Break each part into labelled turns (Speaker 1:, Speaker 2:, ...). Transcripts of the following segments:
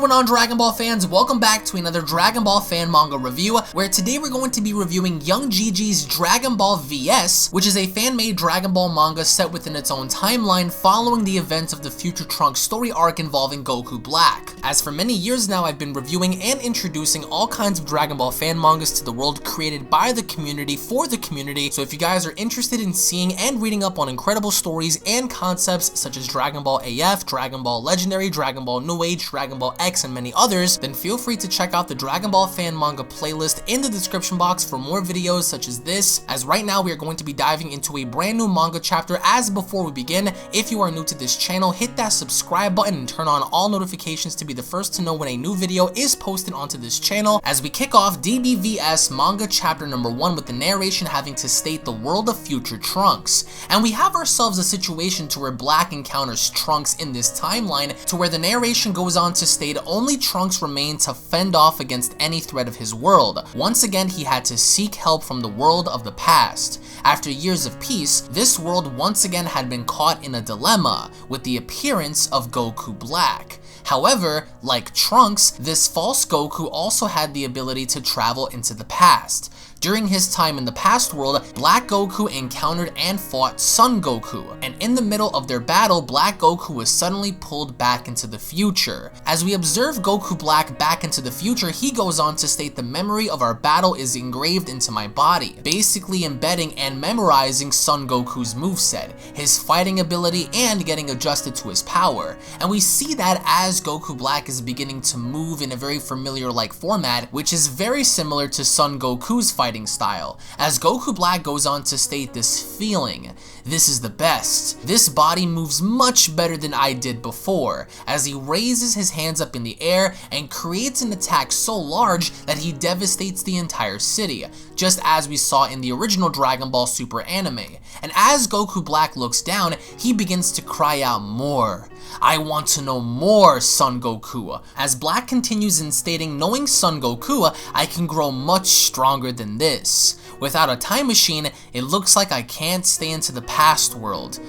Speaker 1: going on, Dragon Ball fans? Welcome back to another Dragon Ball fan manga review, where today we're going to be reviewing Young Gigi's Dragon Ball VS, which is a fan-made Dragon Ball manga set within its own timeline following the events of the Future Trunks story arc involving Goku Black. As for many years now, I've been reviewing and introducing all kinds of Dragon Ball fan mangas to the world created by the community for the community, so if you guys are interested in seeing and reading up on incredible stories and concepts such as Dragon Ball AF, Dragon Ball Legendary, Dragon Ball New Age, Dragon Ball X, and many others, then feel free to check out the Dragon Ball fan manga playlist in the description box for more videos such as this, as right now we are going to be diving into a brand new manga chapter. As before we begin, if you are new to this channel, hit that subscribe button and turn on all notifications to be the first to know when a new video is posted onto this channel, as we kick off DBVS manga chapter number 1 with the narration having to state the world of Future Trunks. And we have ourselves a situation to where Black encounters Trunks in this timeline, to where the narration goes on to state only Trunks remained to fend off against any threat of his world. Once again, he had to seek help from the world of the past. After years of peace, this world once again had been caught in a dilemma with the appearance of Goku Black. However, like Trunks, this false Goku also had the ability to travel into the past. During his time in the past world, Black Goku encountered and fought Son Goku, and in the middle of their battle, Black Goku was suddenly pulled back into the future. As we observe Goku Black back into the future, he goes on to state the memory of our battle is engraved into my body, basically embedding and memorizing Son Goku's moveset, his fighting ability, and getting adjusted to his power. And we see that as Goku Black is beginning to move in a very familiar-like format, which is very similar to Son Goku's fighting style, as Goku Black goes on to state this feeling. This is the best. This body moves much better than I did before, as he raises his hands up in the air and creates an attack so large that he devastates the entire city, just as we saw in the original Dragon Ball Super anime. And as Goku Black looks down, he begins to cry out more. I want to know more, Son Goku. As Black continues in stating, knowing Son Goku, I can grow much stronger than this. Without a time machine, it looks like I can't stay into the past world.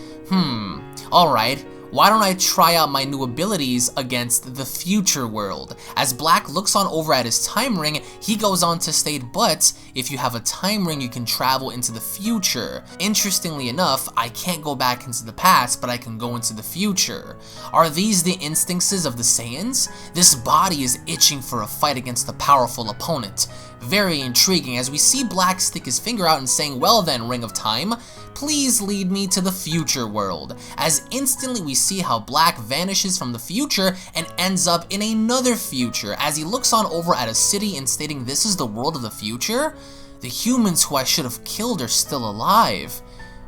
Speaker 1: Alright. Why don't I try out my new abilities against the future world? As Black looks on over at his time ring, he goes on to state, but if you have a time ring, you can travel into the future. Interestingly enough, I can't go back into the past, but I can go into the future. Are these the instincts of the Saiyans? This body is itching for a fight against a powerful opponent. Very intriguing, as we see Black stick his finger out and saying, well then, Ring of Time, please lead me to the future world, as instantly we see how Black vanishes from the future and ends up in another future, as he looks on over at a city and stating, this is the world of the future? The humans who I should have killed are still alive.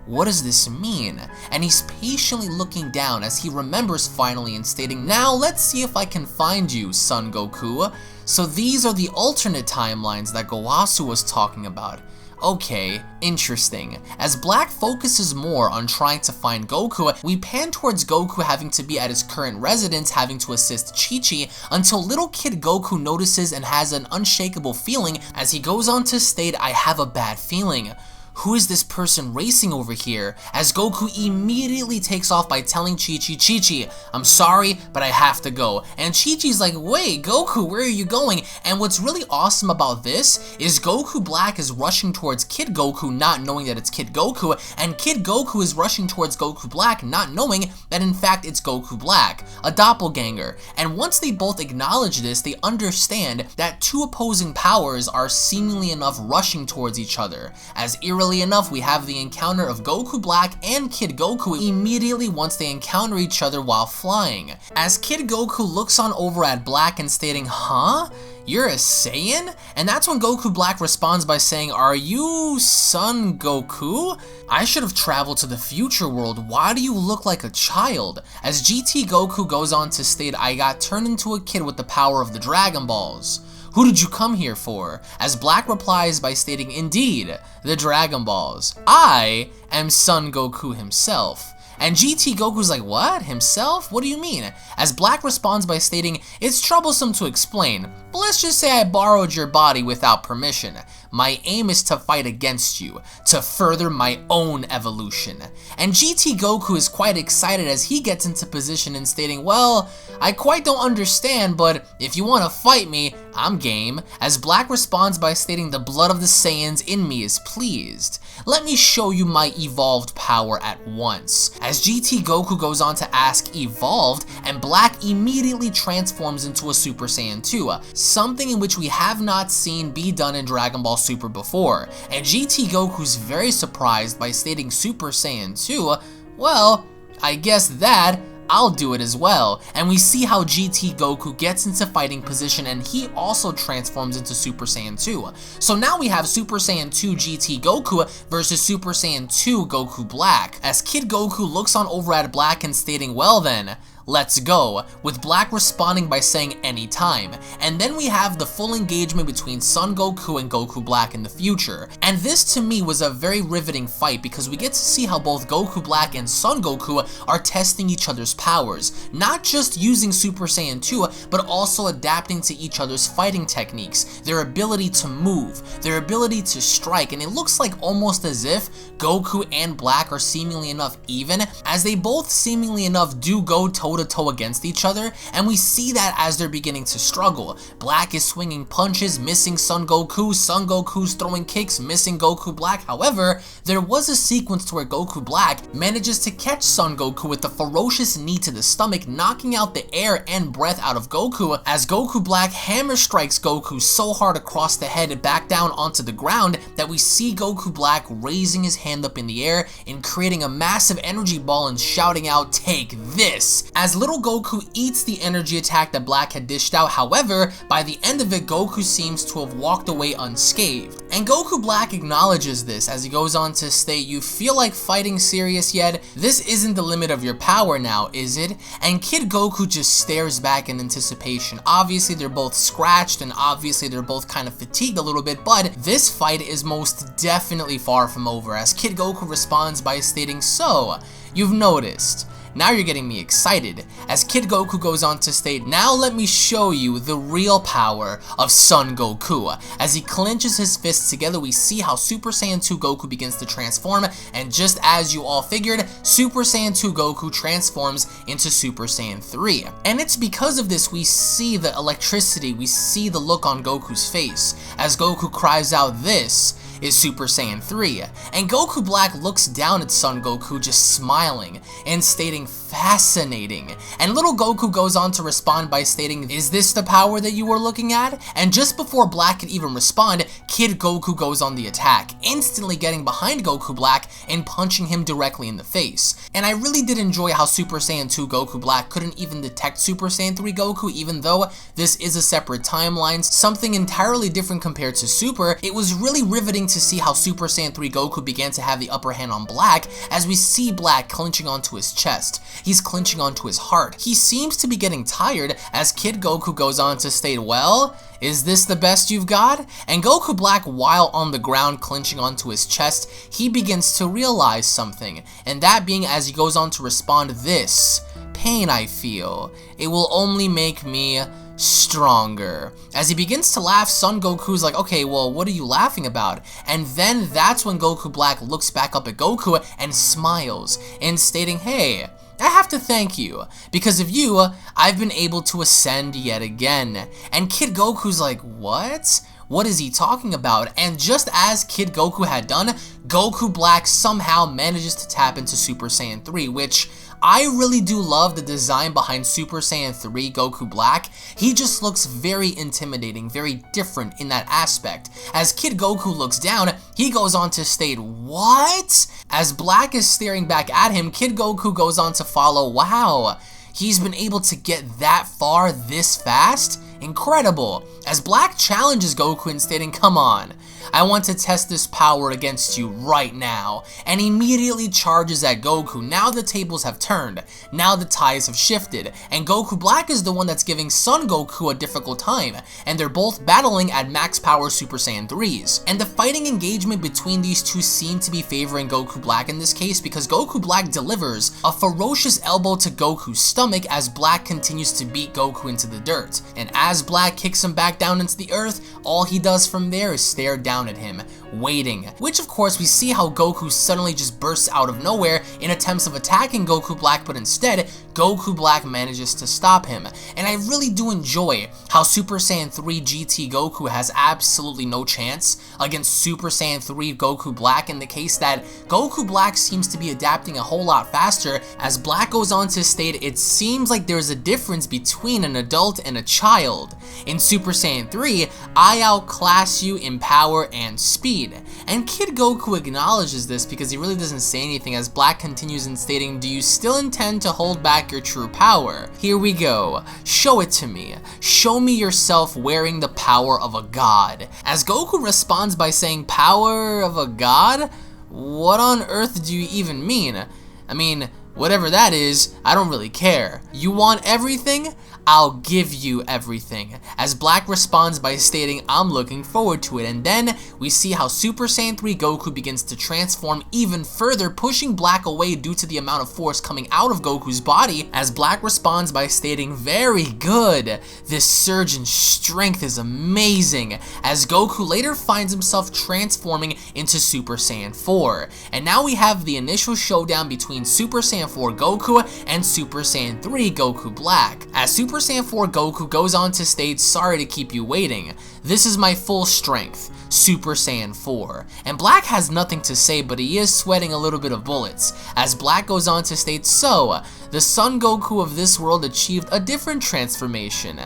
Speaker 1: What does this mean? And he's patiently looking down as he remembers finally and stating, now let's see if I can find you, Son Goku. So these are the alternate timelines that Gowasu was talking about. Okay, interesting. As Black focuses more on trying to find Goku, we pan towards Goku having to be at his current residence, having to assist Chi-Chi, until little kid Goku notices and has an unshakable feeling as he goes on to state, I have a bad feeling. Who is this person racing over here? As Goku immediately takes off by telling Chi-Chi, Chi-Chi, I'm sorry, but I have to go. And Chi-Chi's like, wait, Goku, where are you going? And what's really awesome about this is Goku Black is rushing towards Kid Goku, not knowing that it's Kid Goku, and Kid Goku is rushing towards Goku Black, not knowing that in fact it's Goku Black, a doppelganger. And once they both acknowledge this, they understand that two opposing powers are seemingly enough rushing towards each other, as eerily enough, we have the encounter of Goku Black and Kid Goku immediately once they encounter each other while flying. As Kid Goku looks on over at Black and stating, huh? You're a Saiyan? And that's when Goku Black responds by saying, are you Son Goku? I should have traveled to the future world. Why do you look like a child? As GT Goku goes on to state, I got turned into a kid with the power of the Dragon Balls. Who did you come here for? As Black replies by stating, indeed, the Dragon Balls. I am Son Goku himself. And GT Goku's like, what? Himself? What do you mean? As Black responds by stating, it's troublesome to explain, but let's just say I borrowed your body without permission. My aim is to fight against you, to further my own evolution. And GT Goku is quite excited as he gets into position and stating, well, I quite don't understand, but if you want to fight me, I'm game, as Black responds by stating the blood of the Saiyans in me is pleased. Let me show you my evolved power at once. As GT Goku goes on to ask evolved, and Black immediately transforms into a Super Saiyan 2, something in which we have not seen be done in Dragon Ball Super before. And GT Goku's very surprised by stating Super Saiyan 2, well, I guess that I'll do it as well. And we see how GT Goku gets into fighting position and he also transforms into Super Saiyan 2. So now we have Super Saiyan 2 GT Goku versus Super Saiyan 2 Goku Black, as Kid Goku looks on over at Black and stating, well then, let's go, with Black responding by saying anytime. And then we have the full engagement between Son Goku and Goku Black in the future. And this to me was a very riveting fight because we get to see how both Goku Black and Son Goku are testing each other's powers, not just using Super Saiyan 2, but also adapting to each other's fighting techniques, their ability to move, their ability to strike, and it looks like almost as if Goku and Black are seemingly enough even, as they both seemingly enough do go toe-to-toe against each other, and we see that as they're beginning to struggle. Black is swinging punches, missing Son Goku's throwing kicks, missing Goku Black. However, there was a sequence to where Goku Black manages to catch Son Goku with a ferocious knee to the stomach, knocking out the air and breath out of Goku, as Goku Black hammer strikes Goku so hard across the head and back down onto the ground that we see Goku Black raising his hand up in the air and creating a massive energy ball and shouting out, "Take this!" as little Goku eats the energy attack that Black had dished out. However, by the end of it, Goku seems to have walked away unscathed. And Goku Black acknowledges this as he goes on to state, "You feel like fighting serious yet? This isn't the limit of your power now, is it?" And Kid Goku just stares back in anticipation. Obviously, they're both scratched and obviously they're both kind of fatigued a little bit, but this fight is most definitely far from over, as Kid Goku responds by stating, "So, you've noticed. Now you're getting me excited," as Kid Goku goes on to state, "Now let me show you the real power of Son Goku." As he clenches his fists together, we see how Super Saiyan 2 Goku begins to transform, and just as you all figured, Super Saiyan 2 Goku transforms into Super Saiyan 3. And it's because of this we see the electricity, we see the look on Goku's face, as Goku cries out, "This is Super Saiyan 3. And Goku Black looks down at Son Goku just smiling and stating, "Fascinating." And little Goku goes on to respond by stating, "Is this the power that you were looking at?" And just before Black could even respond, Kid Goku goes on the attack, instantly getting behind Goku Black and punching him directly in the face. And I really did enjoy how Super Saiyan 2 Goku Black couldn't even detect Super Saiyan 3 Goku, even though this is a separate timeline, something entirely different compared to Super. It was really riveting to see how Super Saiyan 3 Goku began to have the upper hand on Black, as we see Black clenching onto his chest. He's clenching onto his heart. He seems to be getting tired, as Kid Goku goes on to state, "Well, is this the best you've got?" And Goku Black, while on the ground clenching onto his chest, he begins to realize something, and that being as he goes on to respond, "This pain I feel, it will only make me stronger." As he begins to laugh, Son Goku's like, "Okay, well, what are you laughing about?" And then that's when Goku Black looks back up at Goku and smiles, and stating, "Hey, I have to thank you. Because of you, I've been able to ascend yet again." And Kid Goku's like, "What? What is he talking about?" And just as Kid Goku had done, Goku Black somehow manages to tap into Super Saiyan 3, which I really do love the design behind Super Saiyan 3 Goku Black. He just looks very intimidating, very different in that aspect. As Kid Goku looks down, he goes on to state, "What?" As Black is staring back at him, Kid Goku goes on to follow, "Wow, he's been able to get that far this fast? Incredible." As Black challenges Goku and stating, "Come on, I want to test this power against you right now," and immediately charges at Goku. Now the tables have turned, now the ties have shifted, and Goku Black is the one that's giving Son Goku a difficult time, and they're both battling at max power Super Saiyan 3s. And the fighting engagement between these two seem to be favoring Goku Black in this case, because Goku Black delivers a ferocious elbow to Goku's stomach as Black continues to beat Goku into the dirt. And as Black kicks him back down into the earth, all he does from there is stare down down at him, waiting. Which of course we see how Goku suddenly just bursts out of nowhere in attempts of attacking Goku Black, but instead Goku Black manages to stop him. And I really do enjoy how Super Saiyan 3 GT Goku has absolutely no chance against Super Saiyan 3 Goku Black, in the case that Goku Black seems to be adapting a whole lot faster. As Black goes on to state, it seems like there's a difference between an adult and a child. In Super Saiyan 3, I outclass you in power and speed. And Kid Goku acknowledges this because he really doesn't say anything, as Black continues in stating, do you still intend to hold back your true power? Here we go. Show it to me. Show me yourself wearing the power of a god. As Goku responds by saying, power of a god? What on earth do you even mean? I mean, whatever that is, I don't really care. You want everything? I'll give you everything. As Black responds by stating, I'm looking forward to it. And then we see how Super Saiyan 3 Goku begins to transform even further, pushing Black away due to the amount of force coming out of Goku's body, as Black responds by stating, very good. This surge in strength is amazing, as Goku later finds himself transforming into Super Saiyan 4. And now we have the initial showdown between Super Saiyan 4 Goku and Super Saiyan 3 Goku Black. As Super Saiyan 4 Goku goes on to state, sorry to keep you waiting. This is my full strength, Super Saiyan 4. And Black has nothing to say, but he is sweating a little bit of bullets. As Black goes on to state, so, the Son Goku of this world achieved a different transformation.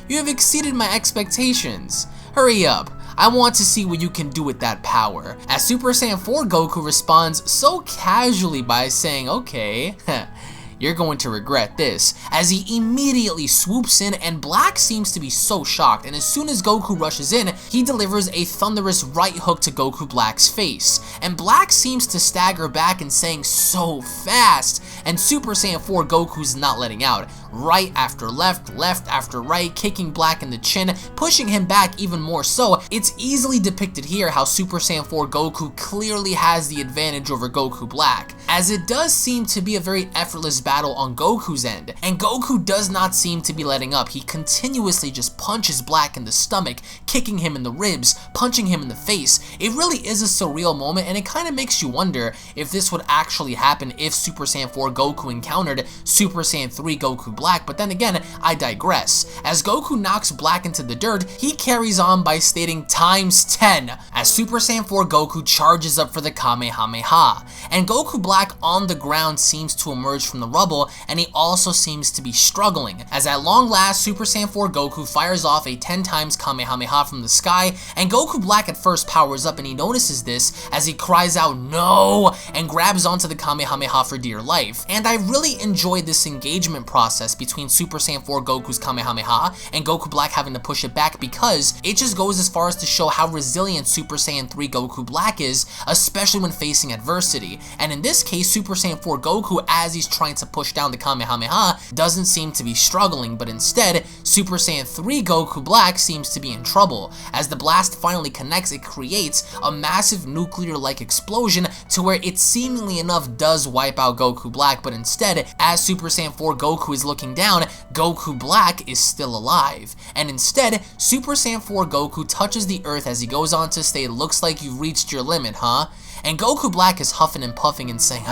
Speaker 1: You have exceeded my expectations. Hurry up. I want to see what you can do with that power. As Super Saiyan 4 Goku responds so casually by saying, okay, you're going to regret this, as he immediately swoops in, and Black seems to be so shocked, and as soon as Goku rushes in, he delivers a thunderous right hook to Goku Black's face, and Black seems to stagger back and saying so fast, and Super Saiyan 4 Goku's not letting out. Right after left, left after right, kicking Black in the chin, pushing him back even more so. It's easily depicted here how Super Saiyan 4 Goku clearly has the advantage over Goku Black, as it does seem to be a very effortless battle on Goku's end, and Goku does not seem to be letting up. He continuously just punches Black in the stomach, kicking him in the ribs, punching him in the face. It really is a surreal moment, and it kind of makes you wonder if this would actually happen if Super Saiyan 4 Goku encountered Super Saiyan 3 Goku Black, but then again, I digress. As Goku knocks Black into the dirt, he carries on by stating times 10, as Super Saiyan 4 Goku charges up for the Kamehameha, and Goku Black on the ground seems to emerge from the rubble, and he also seems to be struggling, as at long last, Super Saiyan 4 Goku fires off a 10 times Kamehameha from the sky, and Goku Black at first powers up, and he notices this as he cries out no, and grabs onto the Kamehameha for dear life. And I really enjoyed this engagement process between Super Saiyan 4 Goku's Kamehameha and Goku Black having to push it back, because it just goes as far as to show how resilient Super Saiyan 3 Goku Black is, especially when facing adversity. And in this case, Super Saiyan 4 Goku, as he's trying to push down the Kamehameha, doesn't seem to be struggling, but instead, Super Saiyan 3 Goku Black seems to be in trouble. As the blast finally connects, it creates a massive nuclear-like explosion to where it seemingly enough does wipe out Goku Black, but instead, as Super Saiyan 4 Goku is looking down, Goku Black is still alive. And instead, Super Saiyan 4 Goku touches the earth as he goes on to say, looks like you've reached your limit, huh? And Goku Black is huffing and puffing and saying,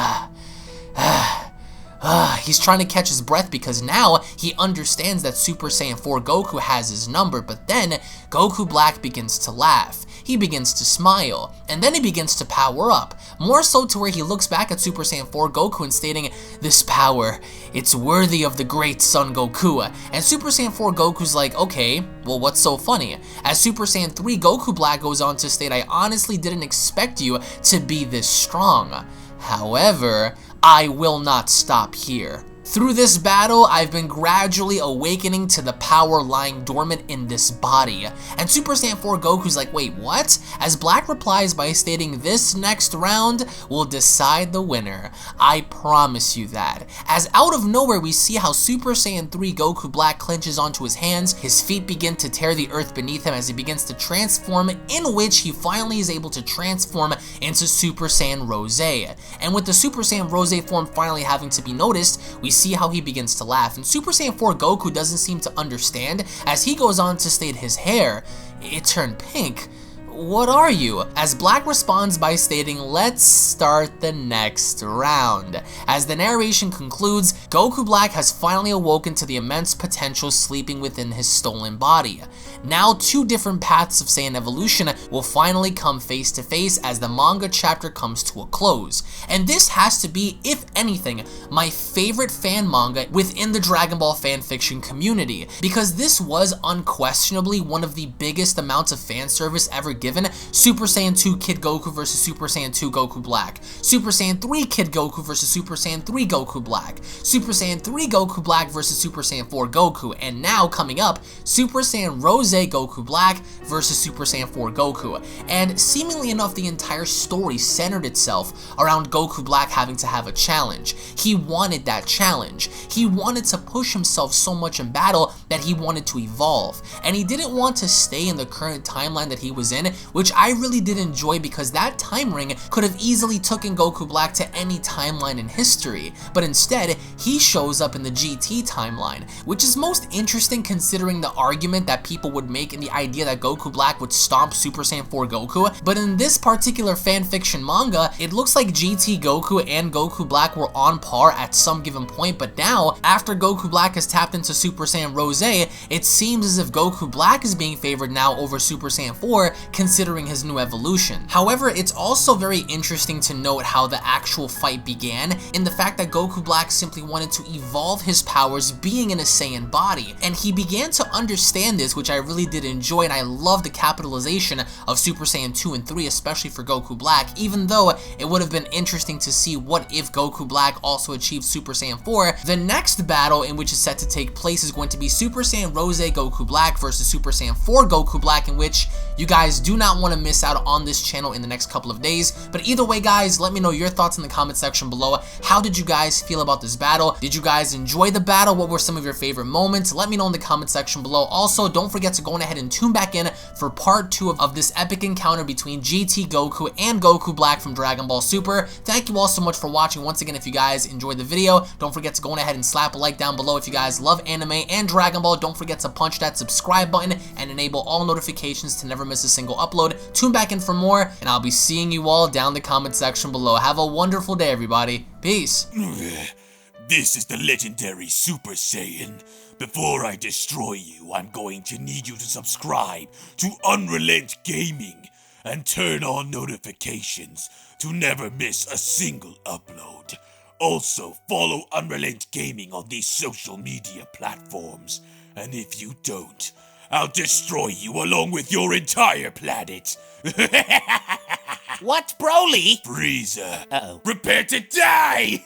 Speaker 1: he's trying to catch his breath because now he understands that Super Saiyan 4 Goku has his number, but then Goku Black begins to laugh. He begins to smile, and then he begins to power up, more so to where he looks back at Super Saiyan 4 Goku and stating, this power, it's worthy of the great Son Goku. And Super Saiyan 4 Goku's like, okay, well what's so funny? As Super Saiyan 3 Goku Black goes on to state, I honestly didn't expect you to be this strong. However, I will not stop here. Through this battle, I've been gradually awakening to the power lying dormant in this body. And Super Saiyan 4 Goku's like, wait, what? As Black replies by stating, this next round will decide the winner. I promise you that. As out of nowhere, we see how Super Saiyan 3 Goku Black clenches onto his hands, his feet begin to tear the earth beneath him as he begins to transform, in which he finally is able to transform into Super Saiyan Rose. And with the Super Saiyan Rose form finally having to be noticed, we see how he begins to laugh, and Super Saiyan 4 Goku doesn't seem to understand as he goes on to state his hair, it turned pink. what are you? As Black responds by stating, let's start the next round. As the narration concludes, Goku Black has finally awoken to the immense potential sleeping within his stolen body. Now 2 different paths of Saiyan evolution will finally come face to face as the manga chapter comes to a close. And this has to be, if anything, my favorite fan manga within the Dragon Ball fanfiction community, because this was unquestionably one of the biggest amounts of fan service ever given. Super Saiyan 2 Kid Goku versus Super Saiyan 2 Goku Black, Super Saiyan 3 Kid Goku versus Super Saiyan 3 Goku Black, Super Saiyan 3 Goku Black versus Super Saiyan 4 Goku, and now coming up, Super Saiyan Rose Goku Black versus Super Saiyan 4 Goku. And seemingly enough, the entire story centered itself around Goku Black having to have a challenge. He wanted that challenge. He wanted to push himself so much in battle that he wanted to evolve. And he didn't want to stay in the current timeline that he was in, which I really did enjoy because that time ring could have easily taken Goku Black to any timeline in history. But instead, he shows up in the GT timeline, which is most interesting considering the argument that people would make in the idea that Goku Black would stomp Super Saiyan 4 Goku. But in this particular fanfiction manga, it looks like GT Goku and Goku Black were on par at some given point, but now, after Goku Black has tapped into Super Saiyan Rose, it seems as if Goku Black is being favored now over Super Saiyan 4, considering his new evolution. However, it's also very interesting to note how the actual fight began, in the fact that Goku Black simply wanted to evolve his powers being in a Saiyan body, and he began to understand this, which I really did enjoy, and I love the capitalization of Super Saiyan 2 and 3, especially for Goku Black, even though it would have been interesting to see what if Goku Black also achieved Super Saiyan 4. The next battle in which is set to take place is going to be Super Saiyan Rose Goku Black versus Super Saiyan 4 Goku Black, in which you guys do not want to miss out on this channel in the next couple of days. But either way, guys, let me know your thoughts in the comment section below. How did you guys feel about this battle? Did you guys enjoy the battle? What were some of your favorite moments? Let me know in the comment section below. Also, don't forget to go ahead and tune back in for part 2 of this epic encounter between GT Goku and Goku Black from Dragon Ball Super. Thank you all so much for watching. Once again, if you guys enjoyed the video, don't forget to go ahead and slap a like down below. If you guys love anime and Dragon Ball, don't forget to punch that subscribe button and enable all notifications to never miss a single upload. Tune back in for more, and I'll be seeing you all down in the comment section below. Have a wonderful day, everybody. Peace.
Speaker 2: This is the legendary Super Saiyan. Before I destroy you, I'm going to need you to subscribe to UnrealEntGaming and turn on notifications to never miss a single upload. Also, follow UnrealEntGaming on these social media platforms. And if you don't, I'll destroy you along with your entire planet.
Speaker 3: What, Broly?
Speaker 2: Frieza.
Speaker 3: Uh-oh.
Speaker 2: Prepare to die!